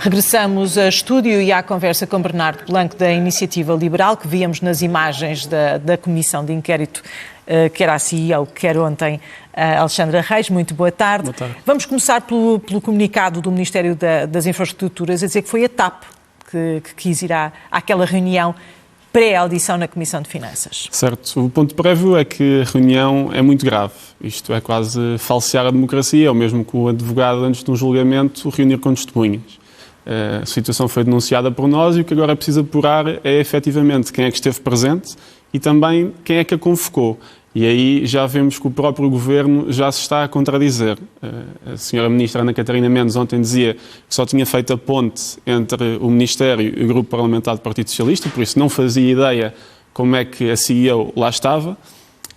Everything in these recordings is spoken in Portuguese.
Regressamos a estúdio e à conversa com Bernardo Blanco da Iniciativa Liberal, que víamos nas imagens da Comissão de Inquérito, quer à CEO, quer ontem Alexandra Reis. Muito boa tarde. Boa tarde. Vamos começar pelo comunicado do Ministério das Infraestruturas a dizer que foi a TAP que quis ir àquela reunião pré-audição na Comissão de Finanças. Certo. O ponto prévio é que a reunião é muito grave. Isto é quase falsear a democracia, ou mesmo que o advogado, antes de um julgamento, reunir com testemunhas. A situação foi denunciada por nós e o que agora é preciso apurar é efetivamente quem é que esteve presente e também quem é que a convocou. E aí já vemos que o próprio Governo já se está a contradizer. A senhora Ministra Ana Catarina Mendes ontem dizia que só tinha feito a ponte entre o Ministério e o Grupo Parlamentar do Partido Socialista, por isso não fazia ideia como é que a CEO lá estava.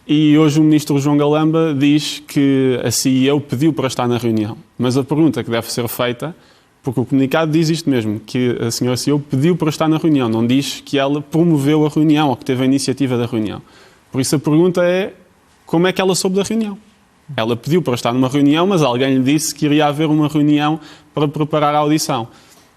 E hoje o Ministro João Galamba diz que a CEO pediu para estar na reunião. Mas a pergunta que deve ser feita, porque o comunicado diz isto mesmo, que a senhora CEO pediu para estar na reunião, não diz que ela promoveu a reunião ou que teve a iniciativa da reunião. Por isso a pergunta é, como é que ela soube da reunião? Ela pediu para estar numa reunião, mas alguém lhe disse que iria haver uma reunião para preparar a audição.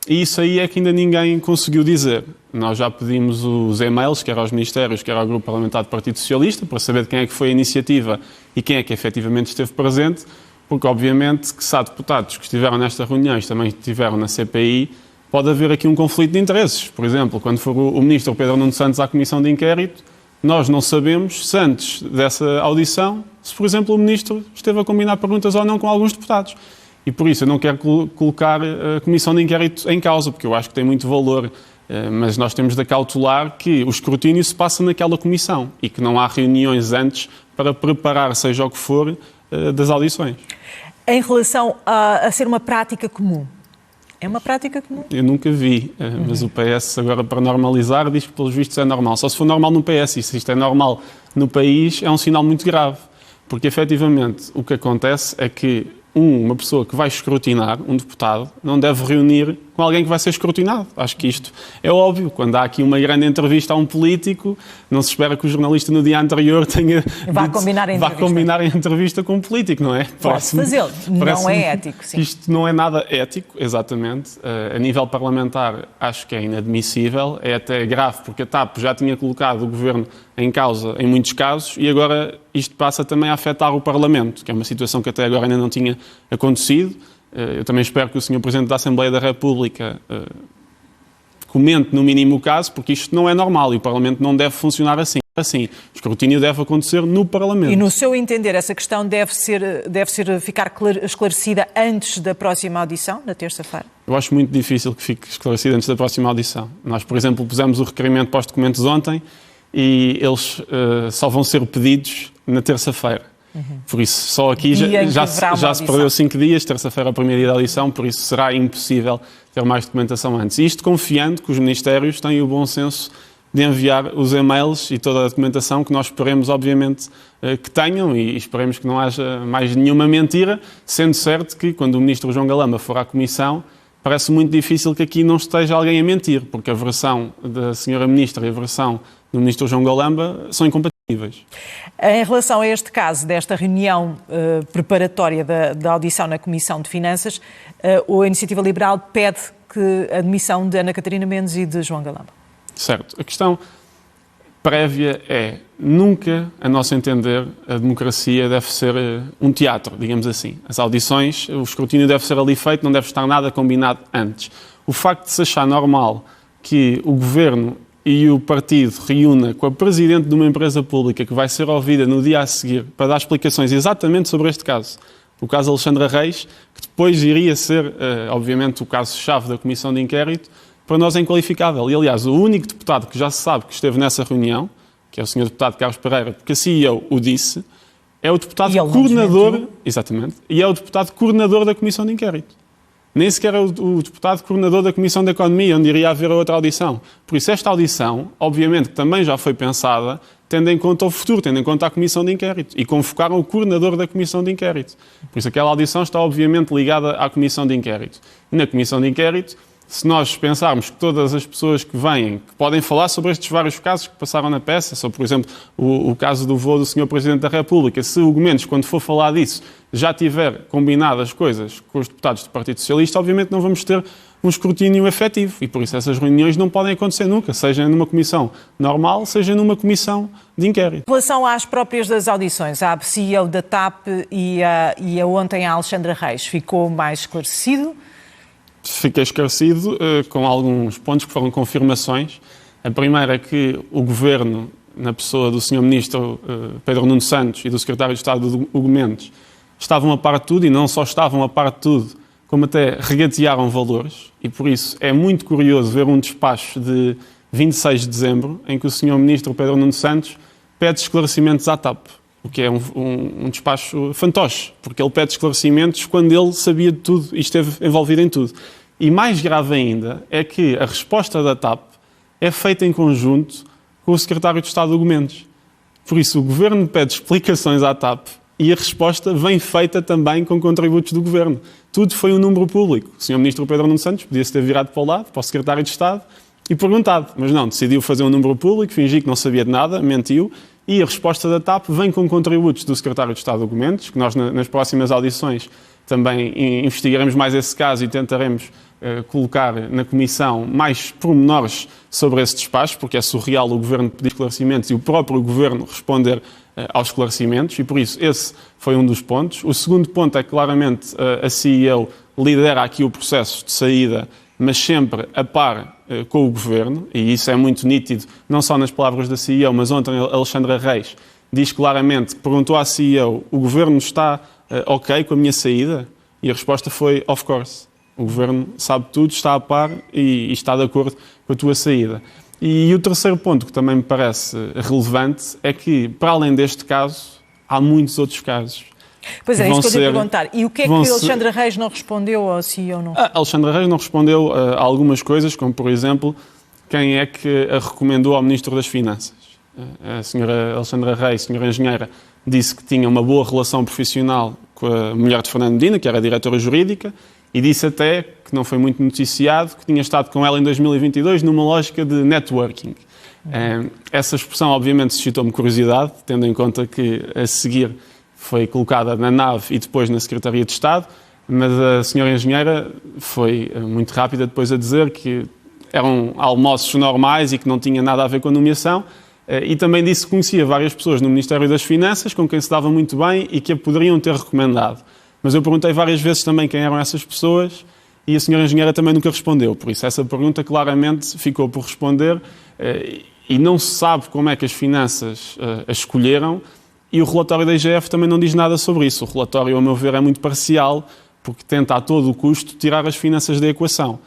E isso aí é que ainda ninguém conseguiu dizer. Nós já pedimos os e-mails, quer aos Ministérios, quer ao Grupo Parlamentar do Partido Socialista, para saber de quem é que foi a iniciativa e quem é que efetivamente esteve presente, porque obviamente que se há deputados que estiveram nesta reunião e também estiveram na CPI, pode haver aqui um conflito de interesses. Por exemplo, quando for o Ministro Pedro Nuno Santos à Comissão de Inquérito, nós não sabemos se antes dessa audição, se por exemplo o Ministro esteve a combinar perguntas ou não com alguns deputados. E por isso eu não quero colocar a Comissão de Inquérito em causa, porque eu acho que tem muito valor, mas nós temos de acautelar que o escrutínio se passa naquela comissão e que não há reuniões antes para preparar, seja o que for, das audições. Em relação a ser uma prática comum, é uma prática comum? Eu nunca vi, mas o PS agora para normalizar diz que pelos vistos é normal. Só se for normal no PS e se isto é normal no país é um sinal muito grave, porque efetivamente o que acontece é que uma pessoa que vai escrutinar, um deputado, não deve reunir com alguém que vai ser escrutinado. Acho que isto é óbvio. Quando há aqui uma grande entrevista a um político, não se espera que o jornalista no dia anterior tenha... Vá combinar a entrevista com um político, não é? Pode fazê-lo. Não é ético, sim. Isto não é nada ético, exatamente. A nível parlamentar, acho que é inadmissível. É até grave, porque a TAP já tinha colocado o Governo em causa em muitos casos e agora isto passa também a afetar o Parlamento, que é uma situação que até agora ainda não tinha acontecido. Eu também espero que o Sr. Presidente da Assembleia da República comente no mínimo o caso, porque isto não é normal e o Parlamento não deve funcionar assim. O escrutínio deve acontecer no Parlamento. E no seu entender, essa questão deve ficar esclarecida antes da próxima audição, na terça-feira? Eu acho muito difícil que fique esclarecida antes da próxima audição. Nós, por exemplo, pusemos o requerimento para os documentos ontem e eles só vão ser pedidos na terça-feira. Por isso, só aqui já se perdeu 5 dias, terça-feira é o primeiro dia da audição, por isso será impossível ter mais documentação antes. Isto confiando que os Ministérios têm o bom senso de enviar os e-mails e toda a documentação que nós esperemos, obviamente, que tenham e esperemos que não haja mais nenhuma mentira, sendo certo que quando o Ministro João Galamba for à Comissão, parece muito difícil que aqui não esteja alguém a mentir, porque a versão da senhora Ministra e a versão do Ministro João Galamba são incompatíveis. Em relação a este caso, desta reunião preparatória da audição na Comissão de Finanças, a Iniciativa Liberal pede que a admissão de Ana Catarina Mendes e de João Galamba. Certo. A questão prévia é, nunca, a nosso entender, a democracia deve ser um teatro, digamos assim. As audições, o escrutínio deve ser ali feito, não deve estar nada combinado antes. O facto de se achar normal que o Governo e o partido reúna com a Presidente de uma empresa pública que vai ser ouvida no dia a seguir para dar explicações exatamente sobre este caso, o caso Alexandra Reis, que depois iria ser, obviamente, o caso-chave da Comissão de Inquérito, para nós é inqualificável. E, aliás, o único deputado que já se sabe que esteve nessa reunião, que é o Sr. Deputado Carlos Pereira, porque a CEO o disse, é o deputado coordenador... Exatamente. E é o deputado coordenador da Comissão de Inquérito. Nem sequer é o deputado coordenador da Comissão de Economia, onde iria haver outra audição. Por isso, esta audição, obviamente, que também já foi pensada, tendo em conta o futuro, tendo em conta a Comissão de Inquérito. E convocaram o coordenador da Comissão de Inquérito. Por isso, aquela audição está, obviamente, ligada à Comissão de Inquérito. E na Comissão de Inquérito, Se nós pensarmos que todas as pessoas que vêm, que podem falar sobre estes vários casos que passaram na peça, sobre, por exemplo, o caso do voo do Sr. Presidente da República, se o Gomes, quando for falar disso, já tiver combinado as coisas com os deputados do Partido Socialista, obviamente não vamos ter um escrutínio efetivo. E por isso essas reuniões não podem acontecer nunca, seja numa comissão normal, seja numa comissão de inquérito. Em relação às próprias das audições, à CEO da TAP e a ontem a Alexandra Reis, ficou mais esclarecido? Fiquei esclarecido com alguns pontos que foram confirmações. A primeira é que o Governo, na pessoa do Sr. Ministro Pedro Nuno Santos e do Secretário de Estado Hugo Mendes, estavam a par de tudo, e não só estavam a par de tudo, como até regatearam valores. E por isso é muito curioso ver um despacho de 26 de dezembro em que o Sr. Ministro Pedro Nuno Santos pede esclarecimentos à TAP. O que é um despacho fantoche, porque ele pede esclarecimentos quando ele sabia de tudo e esteve envolvido em tudo. E mais grave ainda é que a resposta da TAP é feita em conjunto com o Secretário de Estado Hugo Mendes. Por isso, o Governo pede explicações à TAP e a resposta vem feita também com contributos do Governo. Tudo foi um número público. O Sr. Ministro Pedro Nuno Santos podia-se ter virado para o lado, para o Secretário de Estado, e perguntado. Mas não, decidiu fazer um número público, fingir que não sabia de nada, mentiu. E a resposta da TAP vem com contributos do Secretário de Estado Hugo Mendes, que nós nas próximas audições também investigaremos mais esse caso e tentaremos colocar na Comissão mais pormenores sobre esse despacho, porque é surreal o Governo pedir esclarecimentos e o próprio Governo responder aos esclarecimentos, e por isso esse foi um dos pontos. O segundo ponto é que claramente a CEO lidera aqui o processo de saída, mas sempre a par com o Governo, e isso é muito nítido, não só nas palavras da CEO, mas ontem a Alexandra Reis diz claramente que perguntou à CEO: o Governo está ok com a minha saída? E a resposta foi: of course. O Governo sabe tudo, está a par e está de acordo com a tua saída. E o terceiro ponto que também me parece relevante é que, para além deste caso, há muitos outros casos. Pois é, isso que eu ia perguntar. E o que é que a Alexandra Reis não respondeu ao CEO? Não? A Alexandra Reis não respondeu a algumas coisas, como, por exemplo, quem é que a recomendou ao Ministro das Finanças. A senhora Alexandra Reis, senhora engenheira, disse que tinha uma boa relação profissional com a mulher de Fernando Medina, que era a diretora jurídica, e disse até, que não foi muito noticiado, que tinha estado com ela em 2022 numa lógica de networking. Essa expressão, obviamente, suscitou-me curiosidade, tendo em conta que a seguir foi colocada na nave e depois na Secretaria de Estado, mas a senhora engenheira foi muito rápida depois a dizer que eram almoços normais e que não tinha nada a ver com a nomeação, e também disse que conhecia várias pessoas no Ministério das Finanças com quem se dava muito bem e que a poderiam ter recomendado. Mas eu perguntei várias vezes também quem eram essas pessoas e a senhora engenheira também nunca respondeu. Por isso essa pergunta claramente ficou por responder, e não se sabe como é que as finanças a escolheram, e o relatório da IGF também não diz nada sobre isso. O relatório, ao meu ver, é muito parcial, porque tenta a todo o custo tirar as finanças da equação.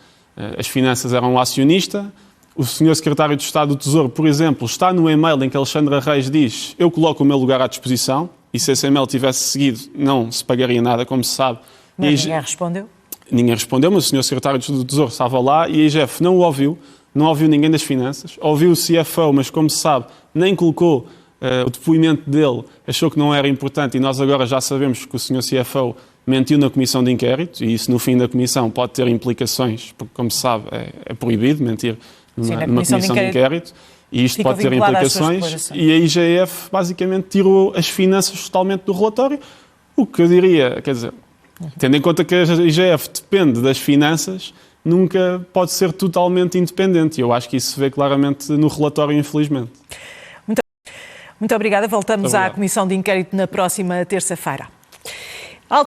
As finanças eram um acionista. O Sr. Secretário de Estado do Tesouro, por exemplo, está no e-mail em que Alexandra Reis diz: eu coloco o meu lugar à disposição, e se esse e-mail tivesse seguido não se pagaria nada, como se sabe. Mas ninguém respondeu? Ninguém respondeu, mas o Sr. Secretário do Tesouro estava lá e a IGF não o ouviu, não ouviu ninguém das finanças, ouviu o CFO, mas como se sabe, nem colocou o depoimento dele, achou que não era importante, e nós agora já sabemos que o Sr. CFO mentiu na comissão de inquérito, e isso no fim da comissão pode ter implicações, porque como se sabe é proibido mentir numa comissão de inquérito, e isto pode ter implicações, e a IGF basicamente tirou as finanças totalmente do relatório, o que eu diria, quer dizer, tendo em conta que a IGF depende das finanças, nunca pode ser totalmente independente, e eu acho que isso se vê claramente no relatório, infelizmente. Muito obrigada. Voltamos à Comissão de Inquérito na próxima terça-feira.